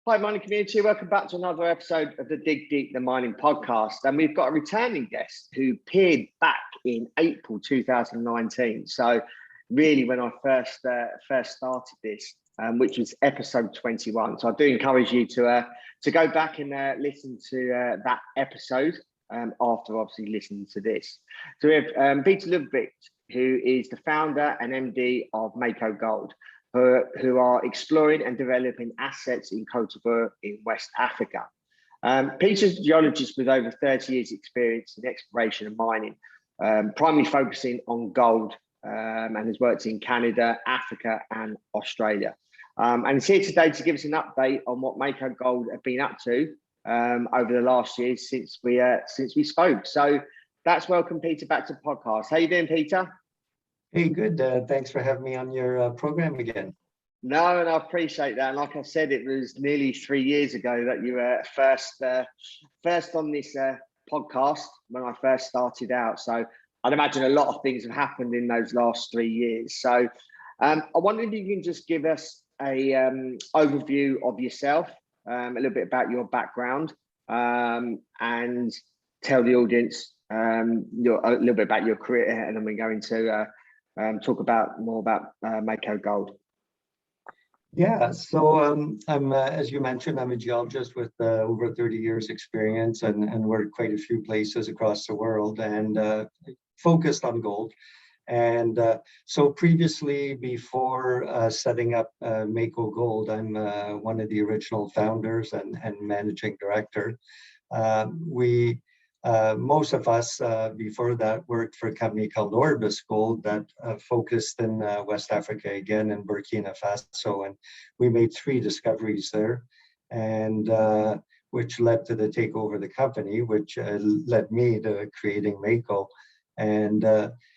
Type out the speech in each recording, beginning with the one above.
Hi, mining community. Welcome back to another episode of the Dig Deep the Mining podcast. And we've got a returning guest who appeared back in April 2019. So really when I first started this, which was episode 21. So I do encourage you to go back and listen to that episode after obviously listening to this. So we have Peter Ledwidge, who is the founder and MD of Mako Gold, who are exploring and developing assets in Cote in West Africa. Peter's a geologist with over 30 years experience in exploration and mining, primarily focusing on gold, and has worked in Canada, Africa and Australia. And he's here today to give us an update on what Mako Gold have been up to over the last year since we spoke. So that's welcome Peter back to the podcast. How you doing, Peter? Hey, good. Thanks for having me on your program again. No, and I appreciate that. And like I said, it was nearly 3 years ago that you were first on this podcast when I first started out. So I'd imagine a lot of things have happened in those last 3 years. So I wonder if you can just give us a overview of yourself, a little bit about your background, and tell the audience a little bit about your career, and then we go into talk more about Mako Gold. Yeah, so I'm, as you mentioned, I'm a geologist with over 30 years experience and worked quite a few places across the world and focused on gold. And so previously, before setting up Mako Gold, I'm one of the original founders and managing director. Most of us before that worked for a company called Orbis Gold that focused in West Africa, again in Burkina Faso, and we made 3 discoveries there, and which led to the takeover of the company, which led me to creating Mako. And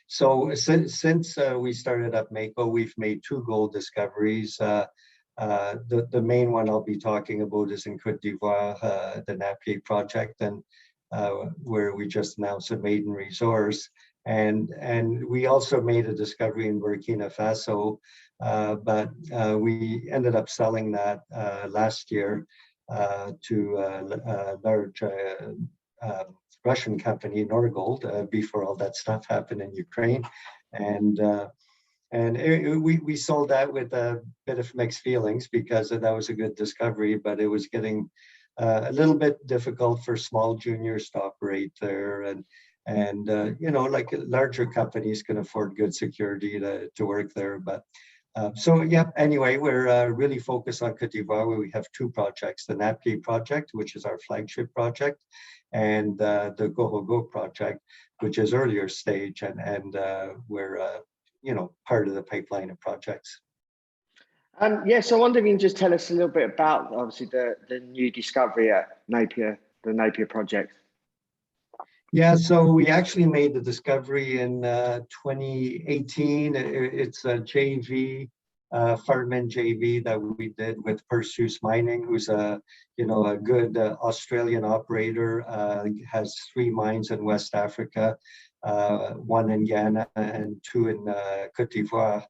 so since we started up Mako, we've made 2 gold discoveries. The main one I'll be talking about is in Cote d'Ivoire, the Napié Project, and where we just announced a maiden resource, and we also made a discovery in Burkina Faso, but we ended up selling that last year to a large Russian company, Norgold, before all that stuff happened in Ukraine, and we sold that with a bit of mixed feelings because that was a good discovery, but it was getting a little bit difficult for small juniors to operate there, and you know, like larger companies can afford good security to work there. But so yeah, anyway, we're really focused on Cote d'Ivoire, where we have 2 projects: the Napié Project, which is our flagship project, and the Coho Go project, which is earlier stage, and we're you know, part of the pipeline of projects. Yeah, so I wonder if you can just tell us a little bit about obviously the new discovery at Napier, the Napier Project. Yeah, so we actually made the discovery in 2018. It's a JV, farm-in JV that we did with Perseus Mining, who's a good Australian operator, has 3 mines in West Africa, 1 in Ghana and 2 in Cote d'Ivoire.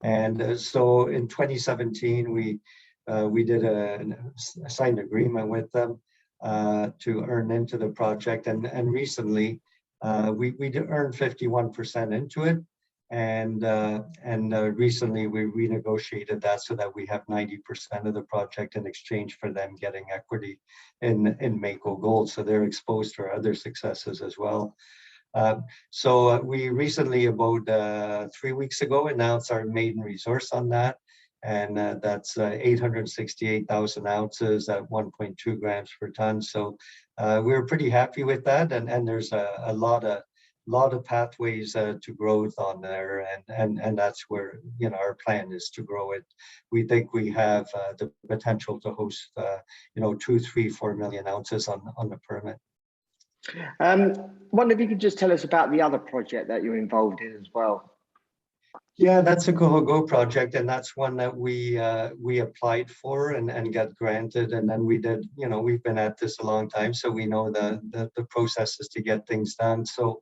And so in 2017, we did a signed agreement with them to earn into the project, and recently we earned 51% into it, and recently we renegotiated that so that we have 90% of the project in exchange for them getting equity in Mako Gold, so they're exposed to our other successes as well. So we recently, about 3 weeks ago, announced our maiden resource on that, and that's 868,000 ounces at 1.2 grams per ton. So we're pretty happy with that, and there's a lot of pathways to growth on there, and that's where, you know, our plan is to grow it. We think we have the potential to host 2, 3, 4 million ounces on the permit. Wonder if you could just tell us about the other project that you're involved in as well. Yeah, that's a Coho Go project, and that's one that we applied for and got granted, and then we did. You know, we've been at this a long time, so we know the processes to get things done. So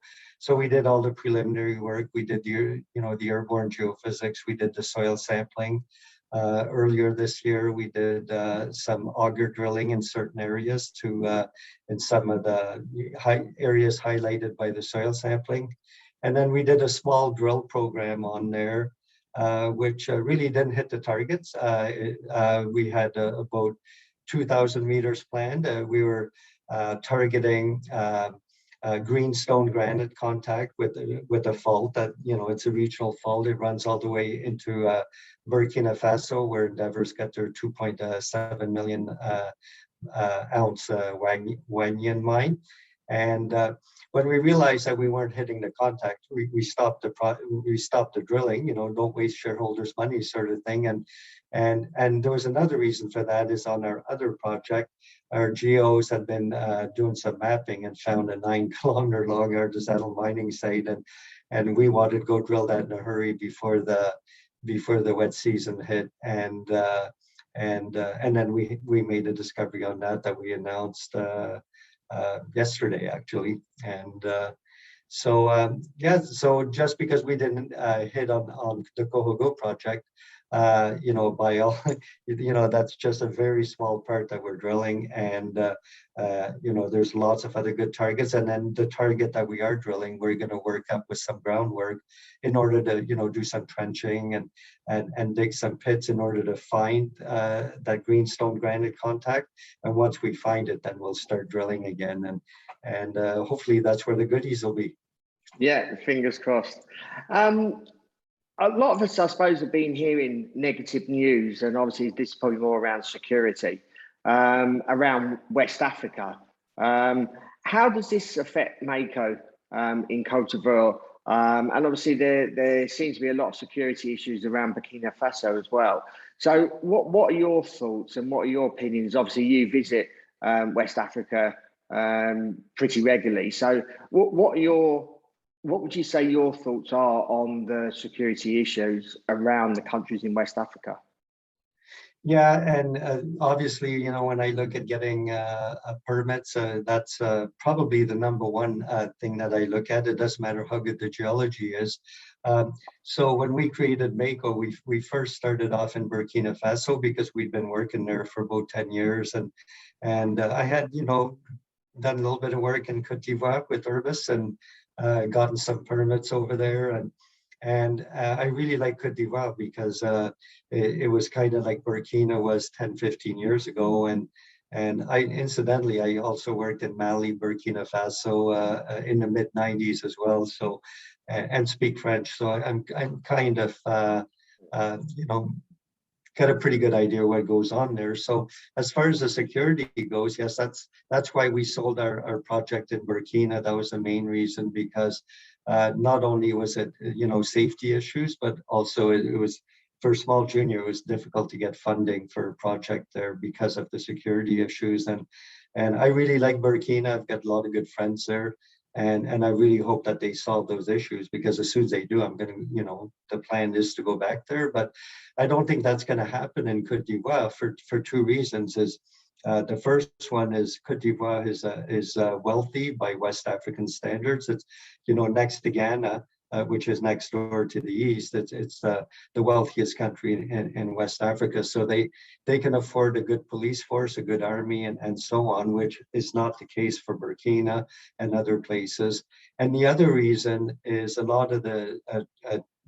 we did all the preliminary work. We did the airborne geophysics. We did the soil sampling. Earlier this year, we did some auger drilling in certain areas in some of the areas highlighted by the soil sampling. And then we did a small drill program on there, which really didn't hit the targets. We had about 2,000 meters planned. We were targeting greenstone granite contact with a fault that, it's a regional fault. It runs all the way into Burkina Faso, where Endeavour's got their 2.7 million ounce Wanyan mine. And when we realized that we weren't hitting the contact, we stopped the drilling. Don't waste shareholders' money, sort of thing. And there was another reason for that. Is on our other project, our geos had been doing some mapping and found a 9-kilometer long artisanal mining site, and we wanted to go drill that in a hurry before the wet season hit. And then we made a discovery on that we announced yesterday, actually. And so just because we didn't hit on the Coho Go project, by all, that's just a very small part that we're drilling. And there's lots of other good targets. And then the target that we are drilling, we're going to work up with some groundwork in order to do some trenching and dig some pits in order to find that greenstone granite contact. And once we find it, then we'll start drilling again, and hopefully that's where the goodies will be. Yeah, fingers crossed. A lot of us, I suppose, have been hearing negative news, and obviously this is probably more around security, around West Africa. How does this affect Mako in Cote d'Ivoire? And obviously there seems to be a lot of security issues around Burkina Faso as well. So what are your thoughts and what are your opinions? Obviously you visit West Africa pretty regularly. So what would you say your thoughts are on the security issues around the countries in West Africa? Yeah, and obviously, when I look at getting permits, that's probably the number one thing that I look at. It doesn't matter how good the geology is. So when we created Mako, we first started off in Burkina Faso because we'd been working there for about 10 years. And I had, done a little bit of work in Cote d'Ivoire with Urbis and gotten some permits over there. And I really like Cote d'Ivoire because it was kind of like Burkina was 10, 15 years ago. And incidentally, I also worked in Mali, Burkina Faso in the mid 90s as well. So, and speak French. So I'm kind of, got a pretty good idea what goes on there. So as far as the security goes, yes, that's why we sold our project in Burkina. That was the main reason, because not only was it, safety issues, but also it was, for small junior, it was difficult to get funding for a project there because of the security issues. And I really like Burkina. I've got a lot of good friends there. And I really hope that they solve those issues, because as soon as they do, I'm going to, the plan is to go back there. But I don't think that's going to happen in Cote d'Ivoire for two reasons. The first one is Cote d'Ivoire is wealthy by West African standards. It's, next to Ghana, which is next door to the east. It's the wealthiest country in West Africa. So they can afford a good police force, a good army, and so on, which is not the case for Burkina and other places. And the other reason is a lot of the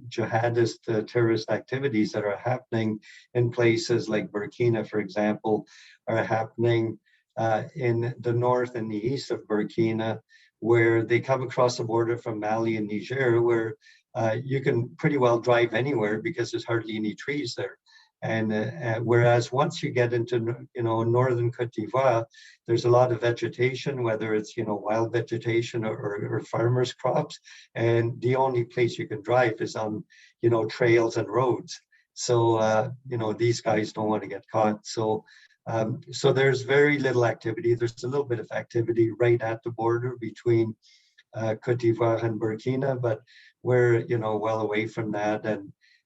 jihadist terrorist activities that are happening in places like Burkina, for example, are happening in the north and the east of Burkina, where they come across the border from Mali and Niger, where you can pretty well drive anywhere because there's hardly any trees there. And whereas once you get into, northern Cote d'Ivoire, there's a lot of vegetation, whether it's, wild vegetation or farmers' crops. And the only place you can drive is on, trails and roads. So, these guys don't want to get caught. So there's very little activity. There's a little bit of activity right at the border between Cote d'Ivoire and Burkina, but we're, well away from that.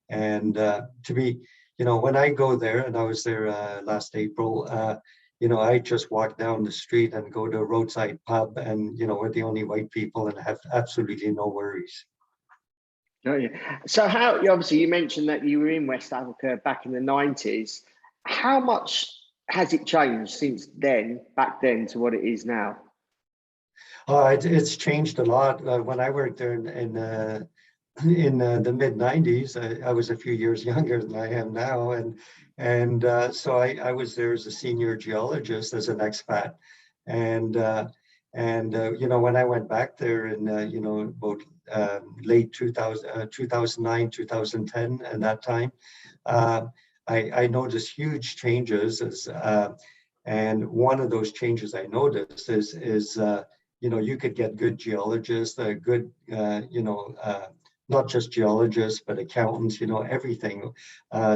And to be, when I go there, and I was there last April, I just walk down the street and go to a roadside pub, and, we're the only white people and have absolutely no worries. Oh, yeah. So how, obviously you mentioned that you were in West Africa back in the 90s. How much has it changed since then, back then, to what it is now? It's changed a lot. When I worked there in the mid 90s, I was a few years younger than I am now, and so I was there as a senior geologist as an expat, and you know, when I went back there in you know, about late 2009, 2010, and that time, uh, I noticed huge changes and one of those changes I noticed is you know, you could get good geologists, good you know, not just geologists, but accountants, you know, everything.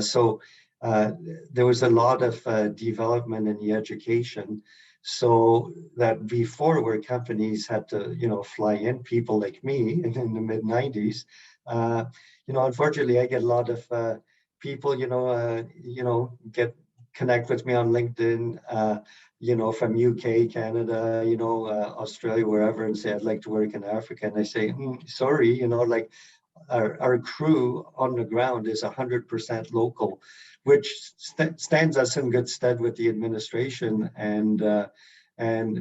So there was a lot of development in the education. So that before, where companies had to, you know, fly in people like me in the mid 90s, you know, unfortunately, I get a lot of people, you know, get connect with me on LinkedIn, you know, from UK, Canada, you know, Australia, wherever, and say, I'd like to work in Africa. And I say, sorry, you know, like, our crew on the ground is 100% local, which stands us in good stead with the administration. And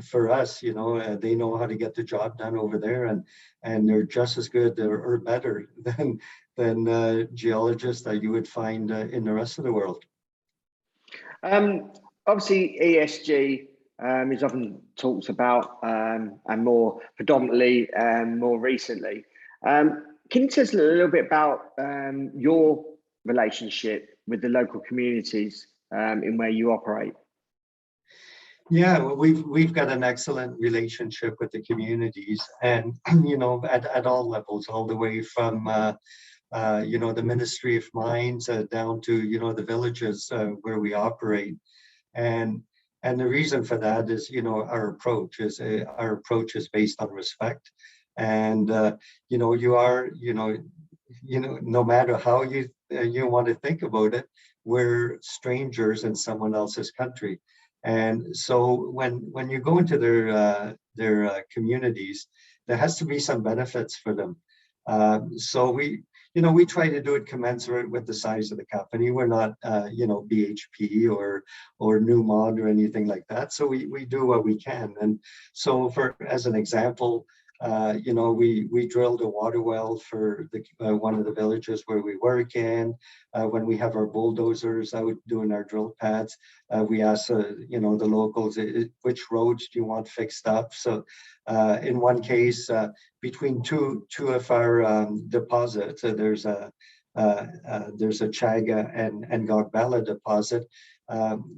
for us, you know, they know how to get the job done over there, and they're just as good or better than geologists that you would find in the rest of the world. Obviously, ESG is often talked about, and more predominantly more recently. Can you tell us a little bit about your relationship with the local communities in where you operate? Yeah, well, we've got an excellent relationship with the communities, and you know, at all levels, all the way from you know, the Ministry of Mines down to, you know, the villages where we operate. And the reason for that is, you know, our approach is based on respect. And you know, no matter how you want to think about it, we're strangers in someone else's country. And so when you go into their communities, there has to be some benefits for them. So we try to do it commensurate with the size of the company. We're not, you know, BHP or Newmont or anything like that. So we do what we can. And so, as an example, you know, we drilled a water well for one of the villages where we work in. When we have our bulldozers out doing our drill pads, we ask, you know, the locals, which roads do you want fixed up? So in one case, between two of our deposits, there's a Chaga and Gogbala deposit.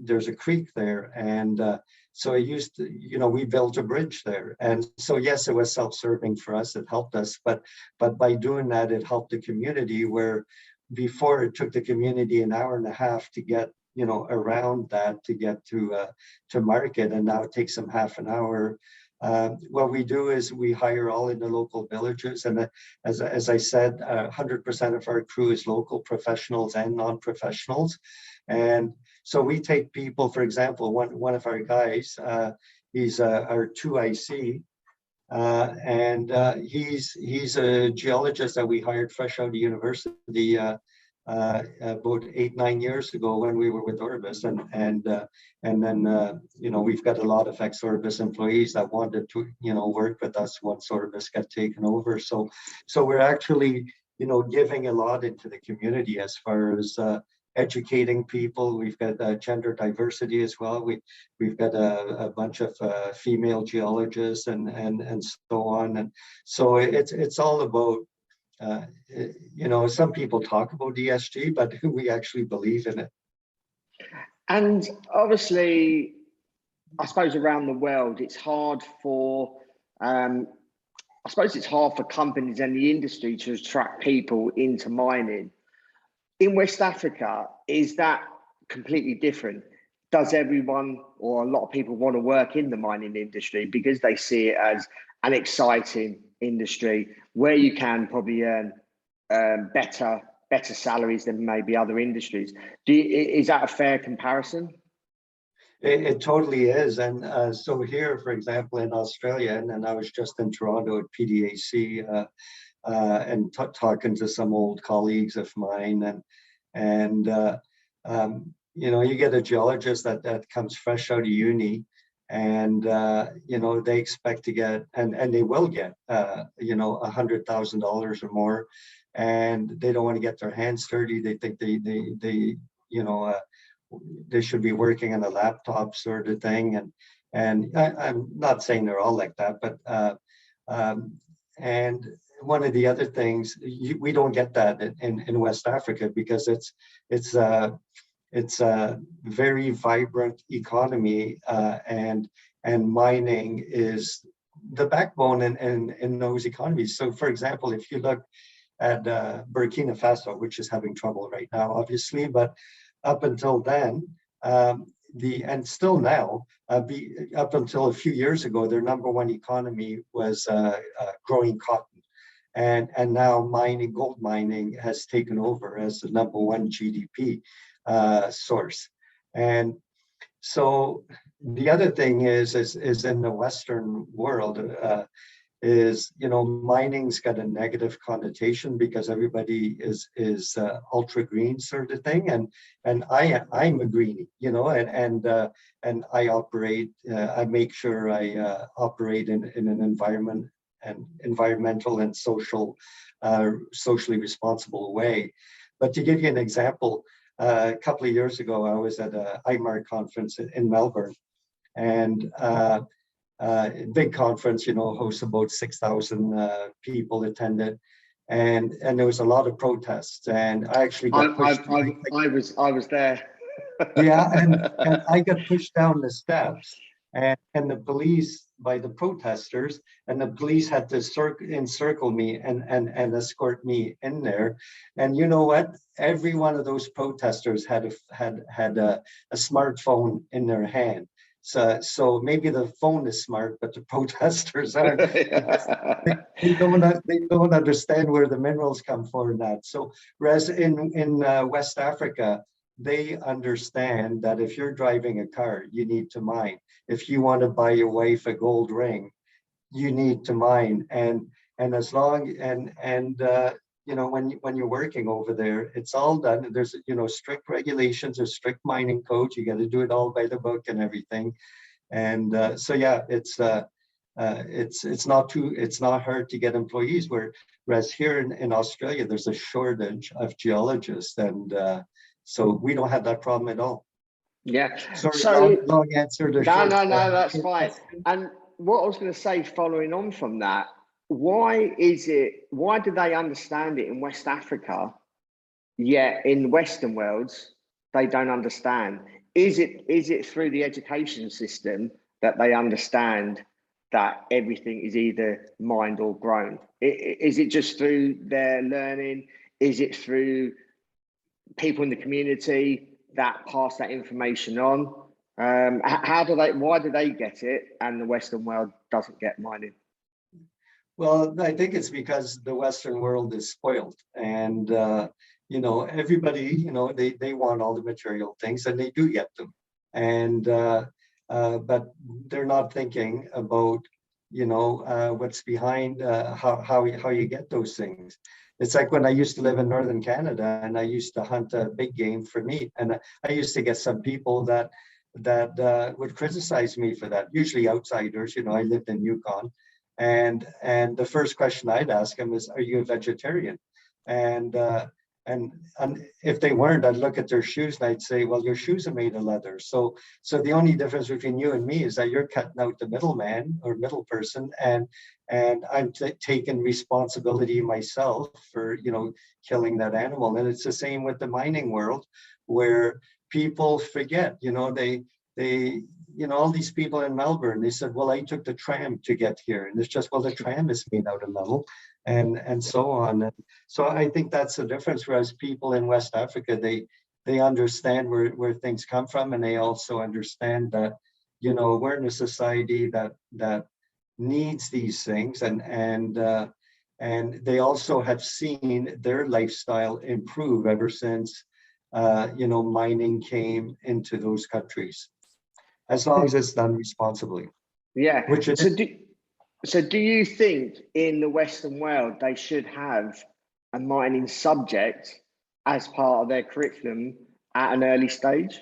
There's a creek there, and so you know, we built a bridge there. And so, yes, it was self-serving for us. It helped us, but by doing that, it helped the community, where before it took the community an hour and a half to get, you know, around that to get to market, and now it takes them half an hour. What we do is we hire all in the local villages, and as I said, 100% of our crew is local professionals and non-professionals. And so we take people, for example, one of our guys, he's our 2IC, and he's a geologist that we hired fresh out of university about 8-9 years ago when we were with Orbis, and then you know, we've got a lot of ex-Orbis employees that wanted to, you know, work with us once Orbis got taken over. So we're actually, you know, giving a lot into the community as far as educating people. We've got gender diversity as well. We've got a bunch of female geologists and so on. And so it's all about, you know, some people talk about ESG, but we actually believe in it. And obviously, I suppose around the world, it's hard for, I suppose it's hard for companies and the industry to attract people into mining. In West Africa, is that completely different? Does everyone or a lot of people want to work in the mining industry because they see it as an exciting industry where you can probably earn better salaries than maybe other industries? Is that a fair comparison? It totally is. And so here, for example, in Australia, and I was just in Toronto at PDAC and talking to some old colleagues of mine, and you know, you get a geologist that comes fresh out of uni, and you know, they expect to get, and they will get, you know, $100,000 or more, and they don't want to get their hands dirty. They think they you know, they should be working on a laptop sort of thing, and I'm not saying they're all like that, but and one of the other things, we don't get that in West Africa, because it's a very vibrant economy, and mining is the backbone in those economies. So, for example, if you look at Burkina Faso, which is having trouble right now, obviously, but up until then, and still now, up until a few years ago, their number one economy was growing cotton, and now gold mining has taken over as the number one GDP source. And so the other thing is in the Western world, is, you know, mining's got a negative connotation because everybody is ultra green sort of thing, and I'm a greenie, you know, and I operate, I make sure I operate in an environmental and socially responsible way. But to give you an example, a couple of years ago, I was at a IMAR conference in Melbourne, and big conference, you know, hosts about 6,000 people attended, and there was a lot of protests, and I actually got pushed. I was there. Yeah, and I got pushed down the steps, and the police, by the protesters, and the police had to encircle me and escort me in there. And you know what? Every one of those protesters had a smartphone in their hand. So maybe the phone is smart, but the protesters aren't. They don't understand where the minerals come from and that. So whereas in West Africa, they understand that if you're driving a car, you need to mine. If you want to buy your wife a gold ring, you need to mine. And as long and you know, when you're working over there, it's all done. There's, you know, strict regulations or strict mining codes. You got to do it all by the book and everything. And so yeah, it's not hard to get employees. Whereas here in Australia, there's a shortage of geologists, and so we don't have that problem at all. Yeah. Sorry, So long answer to no, that's fine. And what I was going to say, following on from that, why do they understand it in West Africa, yet in Western worlds they don't understand? Is it through the education system that they understand that everything is either mined or grown? Is it just through their learning? Is it through people in the community that pass that information on? Why do they get it and the Western world doesn't get mining? Well, I think it's because the Western world is spoiled, and you know, everybody, you know, they want all the material things, and they do get them, and but they're not thinking about, you know, what's behind how you get those things. It's like when I used to live in Northern Canada, and I used to hunt big game for meat, and I used to get some people that would criticize me for that. Usually outsiders, you know. I lived in Yukon. And the first question I'd ask them is, "Are you a vegetarian?" And if they weren't, I'd look at their shoes and I'd say, "Well, your shoes are made of leather." So the only difference between you and me is that you're cutting out the middleman or middle person, and I'm taking responsibility myself for, you know, killing that animal. And it's the same with the mining world, where people forget, you know, they you know, all these people in Melbourne, they said, "Well, I took the tram to get here." And it's just, well, the tram is made out of metal, and so on. And so I think that's the difference. Whereas people in West Africa, they understand where things come from, and they also understand that, you know, we're in a society that needs these things, and they also have seen their lifestyle improve ever since you know, mining came into those countries, as long as it's done responsibly. Yeah. Which is. So do you think in the Western world they should have a mining subject as part of their curriculum at an early stage?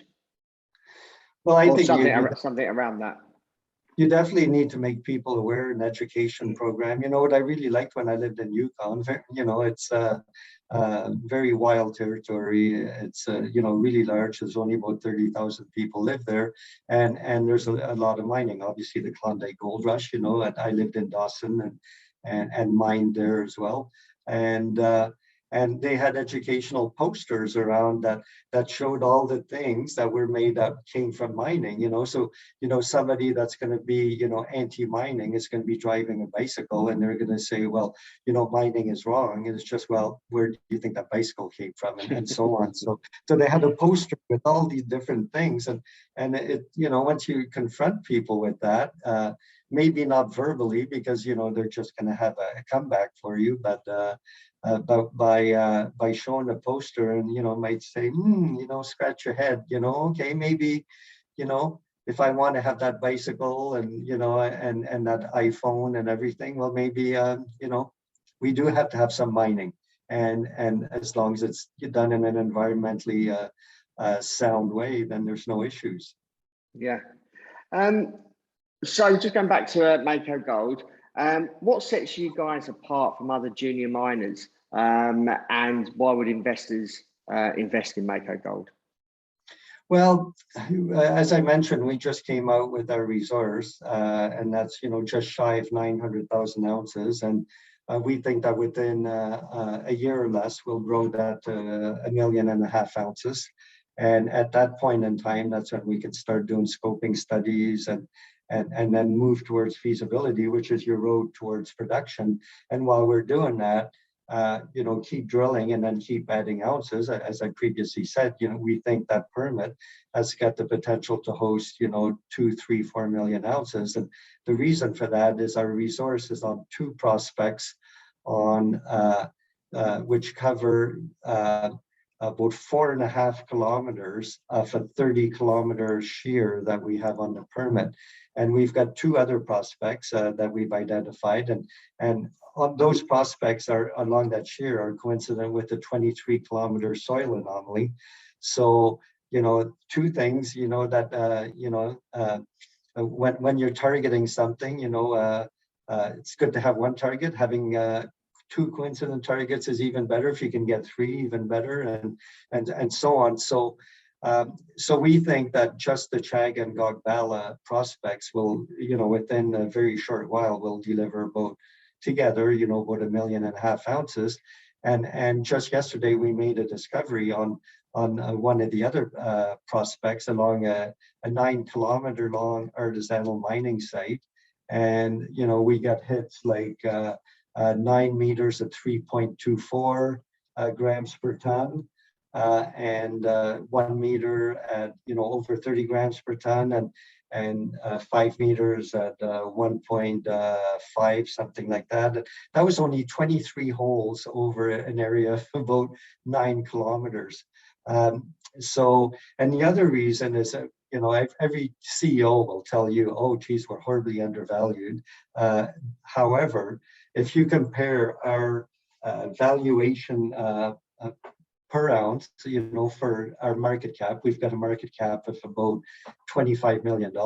Well, I Or think something around that? you definitely need to make people aware in education program. You know, what I really liked when I lived in Yukon, you know, it's very wild territory. It's, you know, really large. There's only about 30,000 people live there. And there's a lot of mining, obviously the Klondike Gold Rush, you know, and I lived in Dawson and mined there as well. And they had educational posters around that showed all the things that were made that came from mining, you know. So, you know, somebody that's going to be, you know, anti-mining is going to be driving a bicycle and they're going to say, well, you know, mining is wrong. And it's just, well, where do you think that bicycle came from, and so on. So they had a poster with all these different things. And it, you know, once you confront people with that, maybe not verbally, because, you know, they're just going to have a comeback for you, but by showing a poster, and, you know, might say, you know, scratch your head, you know, okay, maybe, you know, if I want to have that bicycle and, you know, and that iPhone and everything, well, maybe, you know, we do have to have some mining, and as long as it's done in an environmentally sound way, then there's no issues. Yeah. So just going back to Mako Gold, what sets you guys apart from other junior miners, and why would investors invest in Mako Gold? Well, as I mentioned, we just came out with our resource, and that's, you know, just shy of 900,000 ounces. And we think that within a year or less, we'll grow that to 1.5 million ounces. And at that point in time, that's when we can start doing scoping studies and then move towards feasibility, which is your road towards production. And while we're doing that, you know, keep drilling and then keep adding ounces. As I previously said, you know, we think that permit has got the potential to host, you know, 2, 3, 4 million ounces. And the reason for that is our resource is on 2 prospects on which cover about 4.5 kilometers of a 30-kilometer shear that we have on the permit. And we've got 2 other prospects that we've identified, and on those prospects are along that shear are coincident with the 23-kilometer soil anomaly. So, you know, 2 things, you know, that you know, when you're targeting something, you know, it's good to have 1 target. Having 2 coincident targets is even better. If you can get 3, even better, and so on. So we think that just the Chag and Gogbala prospects will, you know, within a very short while, will deliver about together, you know, about 1.5 million ounces. And just yesterday we made a discovery on one of the other prospects along a 9-kilometer long artisanal mining site. And, you know, we got hits like 9 meters at 3.24 grams per ton. And 1 meter at, you know, over 30 grams per ton, and 5 meters at 1.5, something like that. That was only 23 holes over an area of about 9 kilometers. So, and the other reason is that, you know, every CEO will tell you, oh, geez, we're horribly undervalued. However, if you compare our valuation per ounce, you know, for our market cap, we've got a market cap of about $25 million.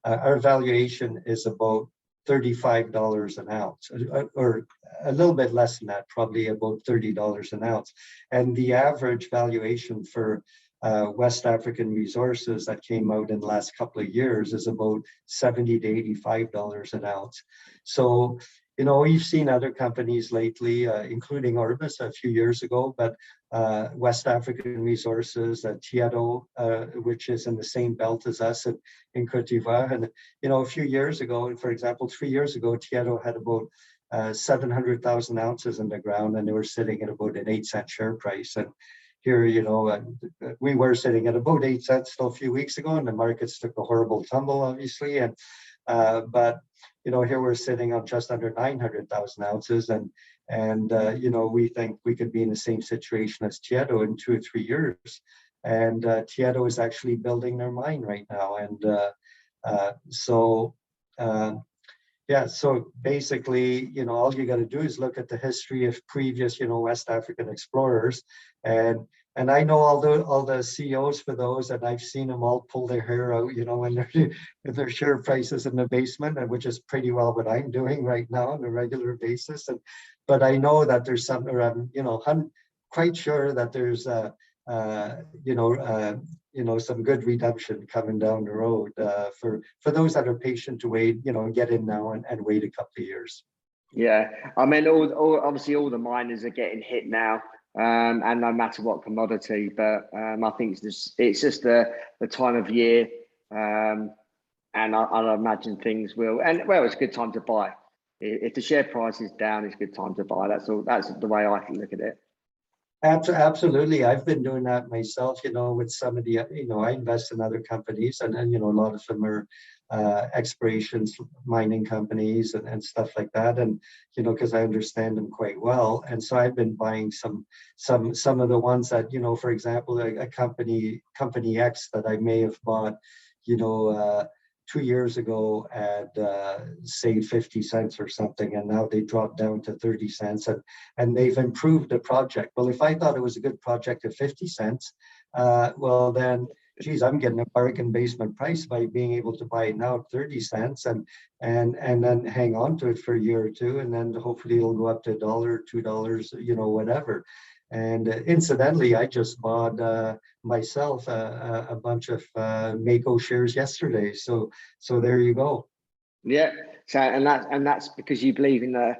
Our valuation is about $35 an ounce, or a little bit less than that, probably about $30 an ounce. And the average valuation for West African resources that came out in the last couple of years is about $70 to $85 an ounce. So, you know, we've seen other companies lately, including Orbis a few years ago, but West African resources, Tieto, which is in the same belt as us in Cote d'Ivoire. And, you know, a few years ago, for example, 3 years ago, Tieto had about 700,000 ounces in the ground, and they were sitting at about an 8-cent share price. And here, you know, we were sitting at about 8 cents still a few weeks ago, and the markets took a horrible tumble, obviously. And but, you know, here we're sitting on just under 900,000 ounces, and you know, we think we could be in the same situation as Tieto in 2 or 3 years. And Tieto is actually building their mine right now, and so Yeah, so basically, all you got to do is look at the history of previous, West African explorers, and I know all the CEOs for those, and I've seen them all pull their hair out, when they're with their share prices in the basement, and which is pretty well what I'm doing right now on a regular basis. But I know that there's some, or I'm quite sure that there's some good redemption coming down the road for those that are patient to wait, get in now and wait a couple of years. Yeah, I mean, obviously all the miners are getting hit now, and no matter what commodity. But I think it's just the time of year, and I imagine things will. And well, it's a good time to buy. If the share price is down, it's a good time to buy. That's all. That's the way I can look at it. Absolutely. I've been doing that myself, with some of the, I invest in other companies, and a lot of them are explorations, mining companies and stuff like that. And, because I understand them quite well. And so I've been buying some of the ones that, for example, a company X that I may have bought, 2 years ago at say 50 cents or something, and now they dropped down to 30 cents, and they've improved the project. Well, if I thought it was a good project at 50 cents, well then, geez, I'm getting a bargain basement price by being able to buy it now at 30 cents and then hang on to it for a year or two, and then hopefully it'll go up to $1, $2, whatever. And incidentally, I just bought myself a bunch of Mako shares yesterday. So there you go. Yeah. So and that's because you believe in the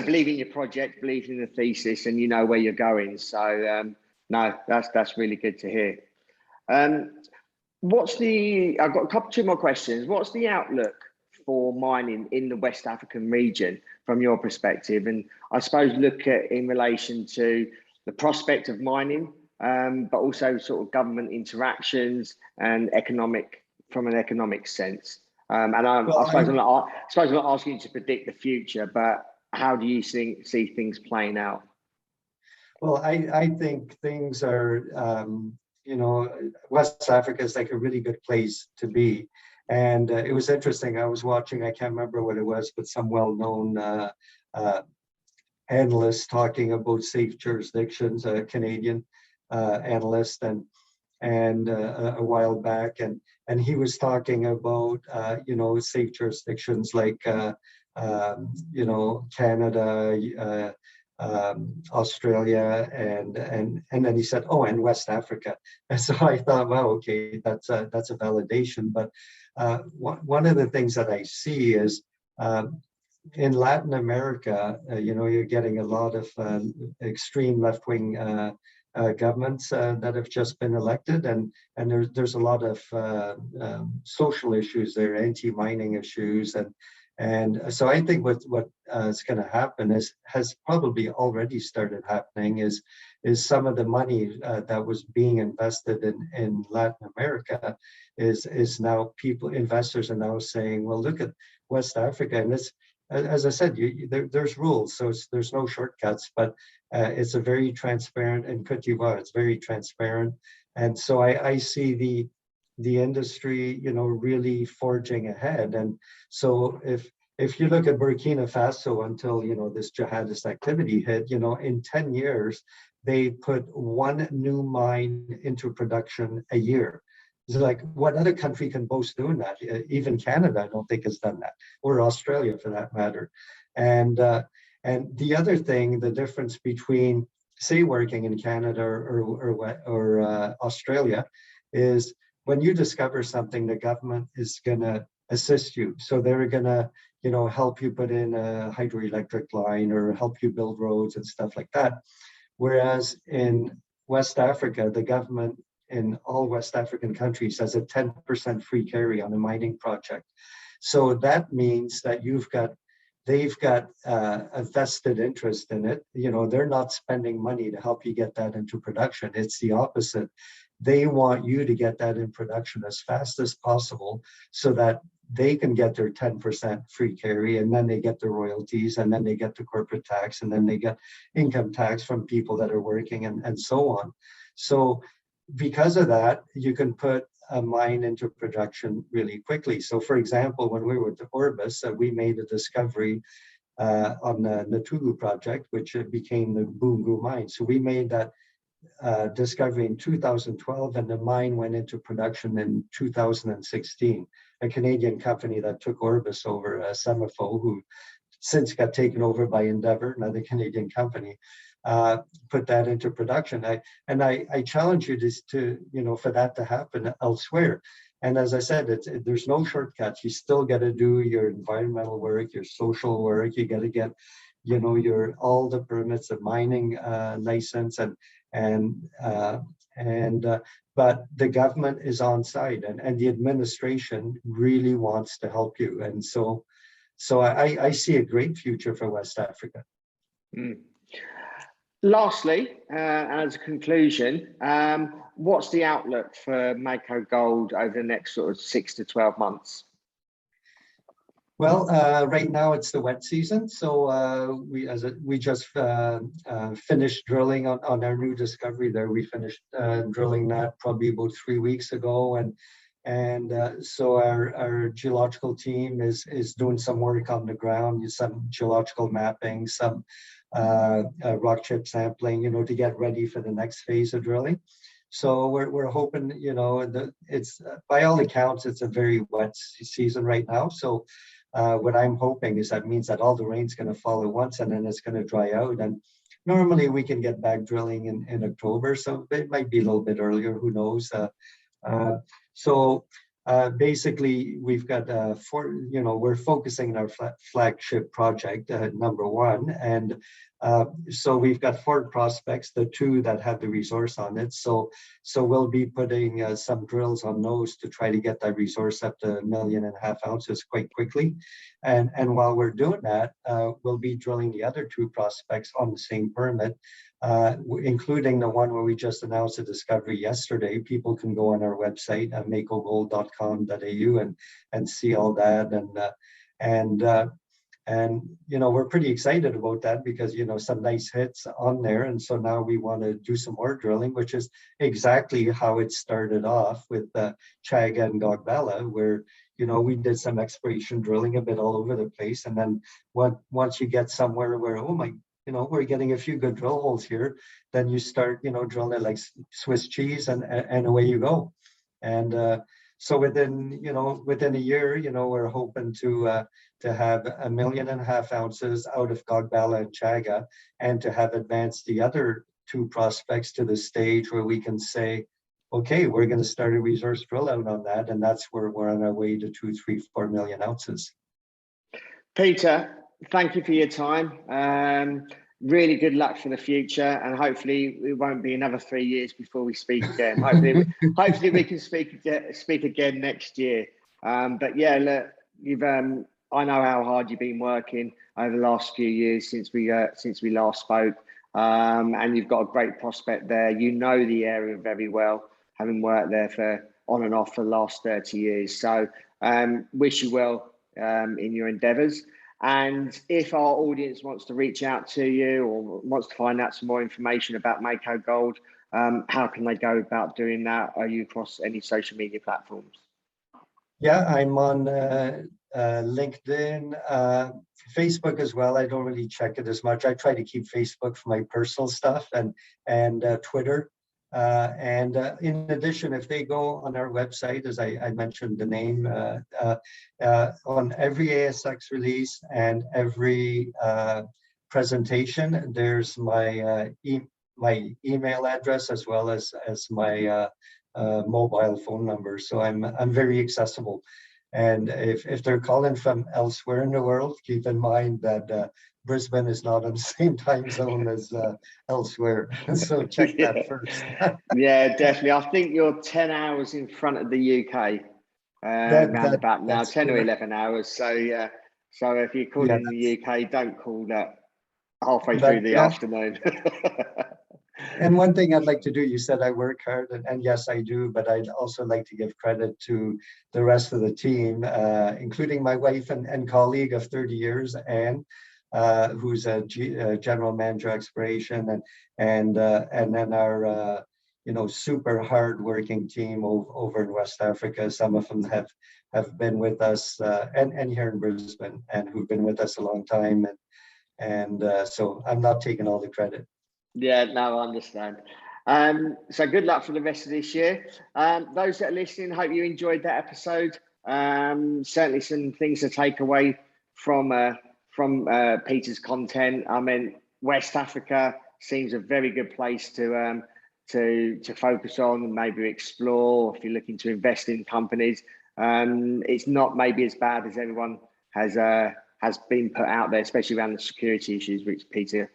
believe in your project, believe in the thesis, and you know where you're going. So no, that's really good to hear. I've got two more questions. What's the outlook for mining in the West African region from your perspective? And I suppose look at in relation to the prospect of mining, but also sort of government interactions and from an economic sense. And I suppose I'm not asking you to predict the future, but how do you see things playing out? Well, I think things are, West Africa is like a really good place to be. And it was interesting. I was watching, I can't remember what it was, but some well-known analyst talking about safe jurisdictions, a Canadian analyst, and a while back, and he was talking about safe jurisdictions like Canada, Australia, and then he said, oh, and West Africa. And so I thought, wow, okay, that's a validation. But one of the things that I see is in Latin America, you're getting a lot of extreme left-wing governments that have just been elected, and there's a lot of social issues there, anti-mining issues, and so I think what is going to happen has probably already started happening is some of the money that was being invested in Latin America is now investors are now saying, well, look at West Africa, and it's, as I said, there's rules, so there's no shortcuts, but it's a very transparent, in Cote d'Ivoire, it's very transparent. And so I see the industry, really forging ahead. And so if you look at Burkina Faso until, this jihadist activity hit, in 10 years, they put one new mine into production a year. It's like, what other country can boast doing that? Even Canada, I don't think has done that, or Australia for that matter. And the other thing, the difference between, say, working in Canada or Australia, is when you discover something, the government is going to assist you. So they're going to, help you put in a hydroelectric line or help you build roads and stuff like that. Whereas in West Africa, the government in all West African countries has a 10% free carry on a mining project. So that means that they've got a vested interest in it. They're not spending money to help you get that into production. It's the opposite. They want you to get that in production as fast as possible so that they can get their 10% free carry, and then they get the royalties, and then they get the corporate tax, and then they get income tax from people that are working, and so on. So because of that, you can put a mine into production really quickly. So for example, when we were at Orbis, we made a discovery on the Napié Project, which became the Boungou mine. So we made that discovery in 2012, and the mine went into production in 2016. A Canadian company that took Orbis over, Semifo, who since got taken over by Endeavour, another Canadian company, put that into production. I challenge you to, for that to happen elsewhere. And as I said, there's no shortcuts. You still got to do your environmental work, your social work. You got to get, your all the permits, the mining license, but the government is on side, and the administration really wants to help you. And so I see a great future for West Africa. Mm. Lastly, as a conclusion, what's the outlook for Mako Gold over the next sort of 6 to 12 months? Well, right now it's the wet season, so we just finished drilling on our new discovery there. We finished drilling that probably about 3 weeks ago, and so our geological team is doing some work on the ground, some geological mapping, some rock chip sampling, to get ready for the next phase of drilling. So we're hoping, it's by all accounts it's a very wet season right now. So what I'm hoping is that means that all the rain's going to fall at once, and then it's going to dry out. And normally we can get back drilling in October, so it might be a little bit earlier. Who knows? Basically, we've got we're focusing on our flagship project, number one, and so we've got 4 prospects, the 2 that have the resource on it. So we'll be putting some drills on those to try to get that resource up to 1.5 million ounces quite quickly. And while we're doing that, we'll be drilling the other 2 prospects on the same permit, including the one where we just announced a discovery yesterday. People can go on our website at makogold.com.au and see all that. And we're pretty excited about that because some nice hits on there, and so now we want to do some more drilling, which is exactly how it started off with Chaga and Gogbala, where we did some exploration drilling a bit all over the place, and then once you get somewhere where we're getting a few good drill holes here, then you start drilling it like Swiss cheese, and away you go. And so within a year, we're hoping to have 1.5 million ounces out of Gogbala and Chaga, and to have advanced the other 2 prospects to the stage where we can say, okay, we're going to start a resource drill out on that, and that's where we're on our way to 2, 3, 4 million ounces. Peter, thank you for your time. Really good luck for the future, and hopefully it won't be another 3 years before we speak again. Hopefully we can speak again next year. But yeah, look, I know how hard you've been working over the last few years since we last spoke, and you've got a great prospect there. You know the area very well, having worked there for on and off for the last 30 years. So wish you well in your endeavours. And if our audience wants to reach out to you or wants to find out some more information about Mako Gold, how can they go about doing that? Are you across any social media platforms? Yeah, I'm on LinkedIn, Facebook as well. I don't really check it as much. I try to keep Facebook for my personal stuff, and Twitter. And in addition, if they go on our website, as I mentioned the name, on every ASX release and every presentation, there's my email address as well as my mobile phone number. So I'm very accessible. And if they're calling from elsewhere in the world, keep in mind that Brisbane is not on the same time zone as elsewhere. So check that first. Yeah, definitely. I think you're 10 hours in front of the UK, round about now, 10 or 11 hours. So yeah, so if you're calling in the UK, don't call that halfway through the afternoon. And one thing I'd like to do, you said I work hard, and yes, I do, but I'd also like to give credit to the rest of the team, including my wife and colleague of 30 years, Anne, who's a general manager exploration, and then our super hard-working team over in West Africa. Some of them have been with us and here in Brisbane, and who've been with us a long time. And so I'm not taking all the credit. Yeah, no, I understand. So good luck for the rest of this year. Those that are listening, hope you enjoyed that episode. Certainly some things to take away from Peter's content. I mean, West Africa seems a very good place to focus on and maybe explore if you're looking to invest in companies. It's not maybe as bad as everyone has been put out there, especially around the security issues, which Peter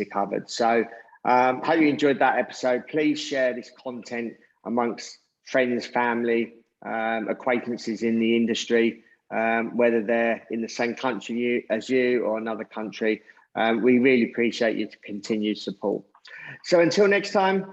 covered. So hope you enjoyed that episode. Please share this content amongst friends, family, acquaintances in the industry, whether they're in the same country as you or another country. We really appreciate your continued support. So until next time,